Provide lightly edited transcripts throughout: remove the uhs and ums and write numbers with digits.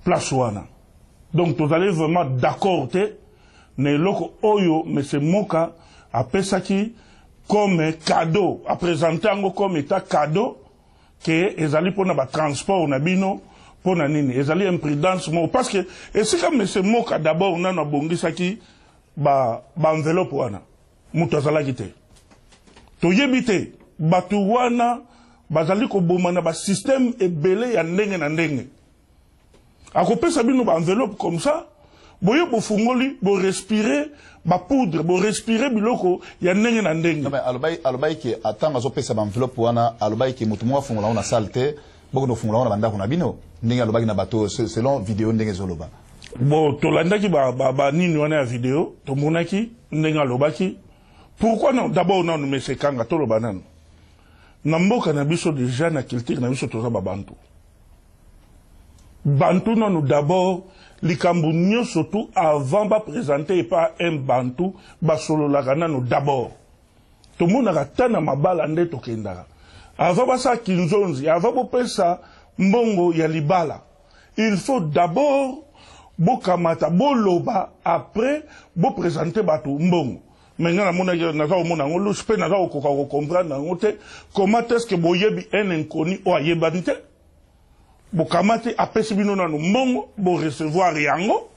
place wana. Donc vous allez vraiment d'accord ne loko oyo mais c'est moka après ça qui comme cadeau à présenter comme état cadeau que ezali pour na transport na bino pour na nini ezali imprudence mo parce que et c'est comme c'est moka d'abord na bongisa ki ba enveloppe wana muto azala kité to yebité batu wana bazali ko bomana ba système ebele ya ndenge na ndenge akopesa bino ba enveloppe comme ça boye bo fungoli bo respirer ba poudre bo respirer biloko ya ndenge na ndenge alobai ki atanga zo pesa ba enveloppe wana alobai ki mutu mwa fungola ona salte boko no fungola ona banda kuna bino ndenge alobai na bato selon vidéo ndenge zoloba bon to landaki ba nini wana ya vidéo to monaki ndenge alobaki pourquoi non d'abord non mais c'est kanga to loba nanu na mboka na biso déjà na culture na biso toza ba bantu bantu non d'abord likambu nyo surtout avant ba présenter pas un bantu ba solo la kanano d'abord to mona katana mabala nde to kendaka avant ba sa kinzonzi avant bo pesa mbongo ya libala il faut d'abord bo kamata bo loba après bo présenter batu mbongo maintenant na za mona ngolo spe na za ko comprendre ngote comment est-ce que boyebi un inconnu o ayebante bokamate apesi bino nanu mbongo bo recevoir yango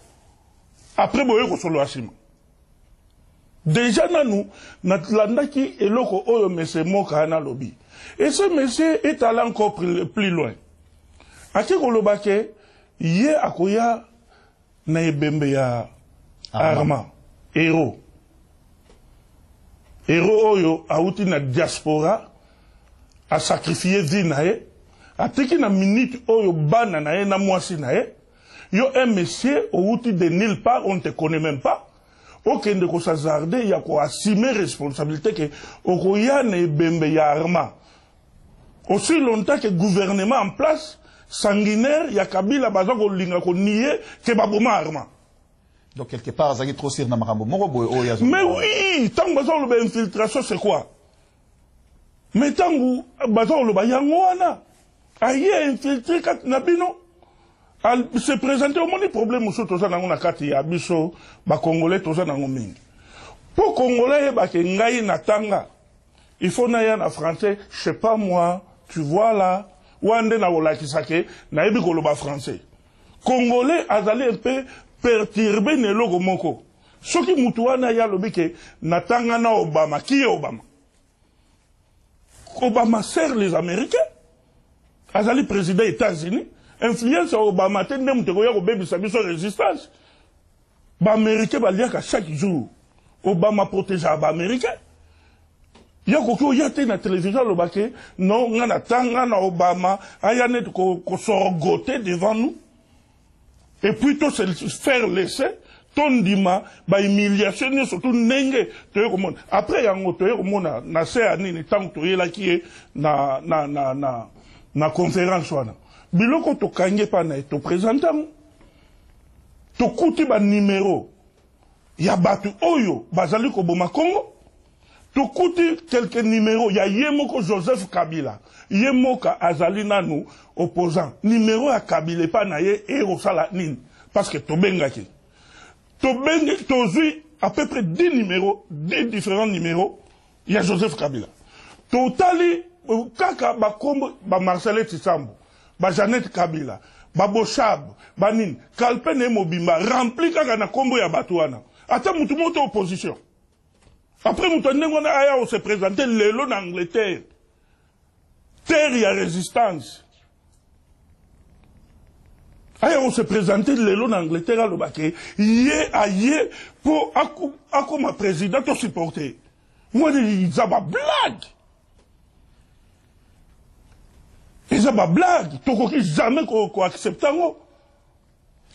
après boye ko solo asima déjà nanu natlandaki eloko oyo monsieur moka na lobby et ce monsieur est allé encore plus loin ati ko lobake ye akoya na ebembe ya arma héros oyo auti na diaspora a sacrifié vie na ye ateki na minute oyo bana na ye na mwasi na ye yo un monsieur outi de nulle part on te connaît même pas okende ko s'hazarder ya ko assumer responsabilité que okoya na ebembe ya arma aussi longtemps que gouvernement en place sanguinaire ya Kabila baza ko linga ko nier que baboma arma. Donc quelque part ça trop sir na makambo moko boy o ya. Mais oui, tant baza lo infiltration c'est quoi? Mais tangu baza lo ba yango wana aye infiltré kat na bino al se présenter au moni problème muso toza na ngona kati ya biso ba congolais toza na ngomingi. Pour congolais ba ke ngai na tanga il faut na ya na français je sais pas moi tu vois là wande na wolakisake na yebi koloba français congolais azali un peu perturbé ne logo moko soki mutu wana ya lobi ke natanga na Obama qui est Obama Obama sert les Américains azali président des États-Unis influence Obama te ndem te koya ko bebisa biso résistance ba américain ba liaka chaque jour Obama protège ba américain yako ko yate na télévision lo baké non ngana tanga na Obama aya net ko sorgoter devant nous et puis tout se faire laisser ton dima ba humiliation surtout nenge to ko mona après yango to ko mona na se anini tant to yela ki na conférence wana biloko to kange pa na to présentant to kuti ba numéro ya batu oyo bazali ko boma Congo to kuti quelques numéros ya yemoko Joseph Kabila yemoka azali nanu opposant numéro ya Kabila pa na ye e rosala nini parce que to bengaki tozui à peu près 10 numéros 10 différents numéros ya Joseph Kabila totali kaka ba kombo ba Marcel Tisambo ba Jeannette Kabila ba Boshab ba nini Kalpene Mobimba rempli kaka na kombo ya batu wana ata mutu moto opposition. Après, nous on se présenter l'élo en Angleterre. Terre, il y a résistance. On se présenter l'élo en Angleterre à l'Obaké. Yé, pour ma président, te supporter. Moi, ils ont ma blague. Ils ont ma blague. Tu n'as jamais accepté.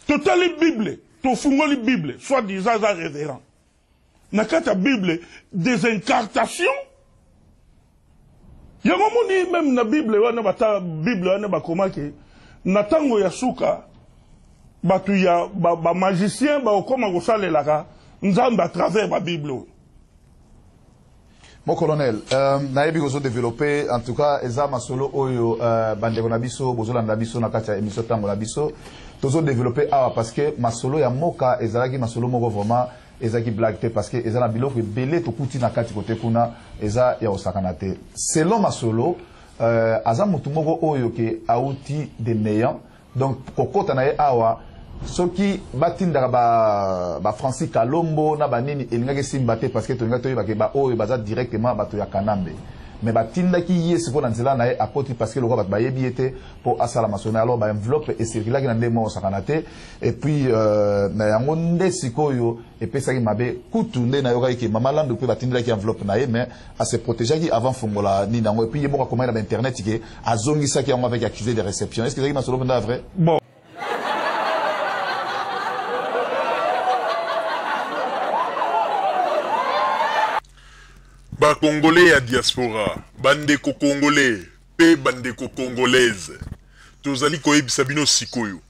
Tu as les Bibles. Tu as les Bibles. Soit disant révérend. Nakata Bible des incartations. Yango moni même na Bible wana bata Bible wana bakoma ke natango ya suka batu ya ba magicien ba okoma kosalelaka nzambe à travers ba Bible. Mon colonel, naebi gozo développé en tout cas eza masolo oyo bandeko na biso bozolanda biso na kati ya émission tango na biso tozo développé awa parce que masolo ya moka ezalaki masolo moko vraiment ezaki blague te parce que eza na biloko ebele tokuti na kati kote kuna eza ya osakana te selon masolo aza mutu moko oyo ke auti de néant donc kokota na ye awa soki batindaka ba Francis Kalombo na banini elingaki simba te parce que tolinga toyebake ba oyo baza directement bato ya Kanambe mais batindaki ye siko na nzela na ye akoti parce que lokwa bato bayebi ete po asala masolo alors ba enveloppe esirkulaki na ndemo osakana te et puis na yango nde sikoyo epesaki mabe kutu nde na yokaki ke mama Landu pe batindelaki enveloppe na ye mais a se protégeaki avant fongola nini yango et puis ye moko akomaki na internet ke azongisaki yango avec accusé de réception est-ce que ezaki masolo mpenza vrai bon ba Congolais ya diaspora, bandeko Congolais, pe bandeko Congolaise. Tozali koyebisa bino sikoyo.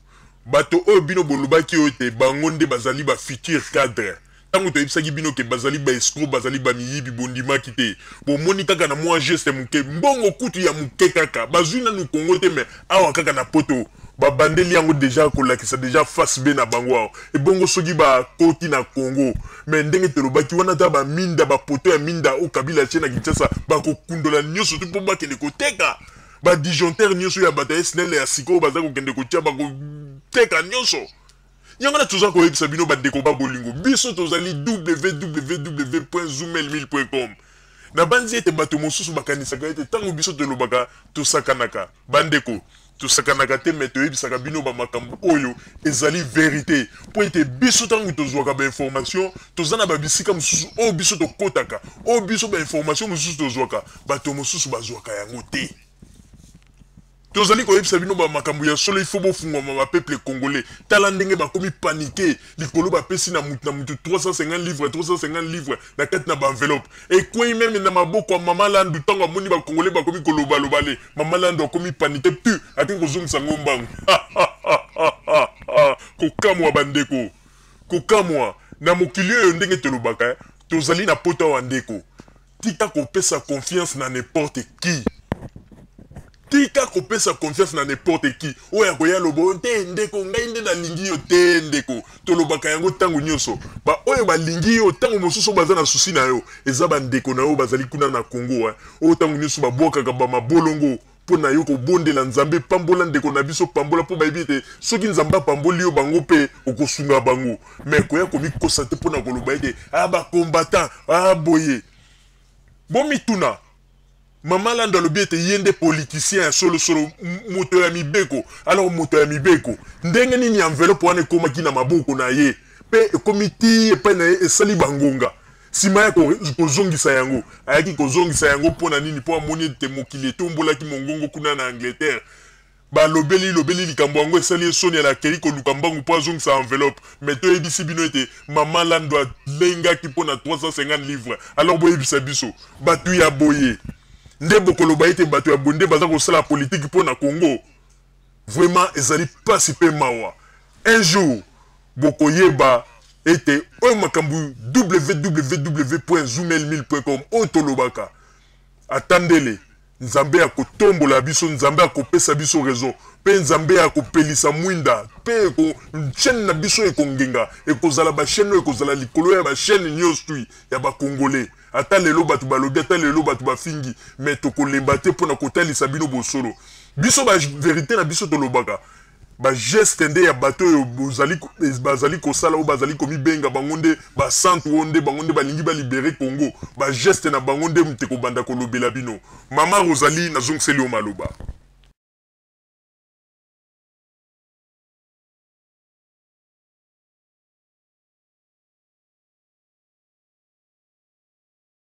Bato oyo bino bolubaki oyo te bangonde bazali ba futur cadre. Tango toyebisaki bino ke bazali ba escroc, bazali ba miyibi bondimaki te. Bomoni kaka na mwa geste muke, mbongo kutu ya muke kaka. Bazui na nu Congo te me awa kaka na poto. Ba bandeli yango déjà kolakisa déjà face be na bango et bongo soki ba koti na Congo mais ndenge telobaki wana ta ba minda ba poto ya minda o Kabila chena Kinshasa ba ko kundola nyoso tu pomba kende ko teka ba disjoncteur nyoso ya bataille SNEL ya siko baza ko kende ko tia ba ko teka nyoso yango na tuza ko yebisa bino ba ndeko ba bolingo biso tozali www.zoomel1000.com na banzi ete bato mosusu bakanisaka ete tango biso telobaka tosakanaka bandeko tosakanaka te me toyebisaka bino bamakambo oyo ezali vérité po ete biso tango tozwaka bainformation toza na babisika mosusu oyo biso tokotaka oyo biso bainformation mosusu tozwaka bato mosusu bazwaka yango te tozali koyebisa bino bamakambo ya solo ifo bofungwama bapeuple congolais tala ndenge bakomi panike likolo bapesi na mutu 350 livres na kati na baenveloppe ekwei meme na maboko ya mama Landu ntango amoni bacongolais bakomi kolobalobale mama Landu akomi panike pu ake kozongisa ngo mbangu kokamwa bandeko kokamwa na mokili oyo ndenge tolobaka tozali na poto awa ndeko tika kopesa confiance na n'importe qui tika kopesa confiance na n'importe qui oya koya lobo te ndeko ngai nde na lingi yo te ndeko tolobaka yango tango nyonso ba oyo ba lingi yo tango mosusu baza na susi na yo eza ba ndeko na yo bazali kuna na Congo oyo tango nyonso ba bwakaka ba mabolongo po na yo kobondela nzambe pambola ndeko na biso pambola po bayebi ete soki nzambe apamboli yo bango mpe okosunga bango me koya komikosa te mpo na koloba ete ba combattant boye bomituna Mama Landu alobi ete yende politicien ya solo moto ya mibeko alors moto ya mibeko ndenge nini enveloppe wana ekomaki na maboko na ye pe ekomiti epai na ye esali bangonga sima ya kozongisa yango ayaki kozongisa yango mpo na nini mpo amoni ete mokili etombolaki mongongo kuna na Angleterre lobeli likambo yango esali esoni alakeli koluka mbangu mpo azongisa enveloppe mais toyebisi bino ete Mama Landu alengaki mpo na 350 livres alors boyebisa biso bato ya boye nde bokoloba ete bato ya bonde baza kosala politique pour na Congo vraiment ezali pasi pe mawa un jour bokoyeba ete oyo makambo www.zoomel1000.com oyo tolobaka atandele nzambe ya kotombola biso nzambe ya kopesa biso raison pe nzambe ya kopelisa mwinda pe chaîne na biso ekongenga ekozala ba chaîne ekozala likolo ya ba chaîne nyonso ya ba Congolais ata lelo batu balobi ata lelo batu bafingi mais tokolemba te mpona kotalisa bino bosolo biso ba vérité na biso tolobaka ba geste nde ya bato oyo bazali kosala oyo bazali komibenga bango nde basantu oyo nde bango nde balingi balibere Congo ba geste na bango nde mte kobanda kolobela bino Mama Rosalie nazongiseli yo maloba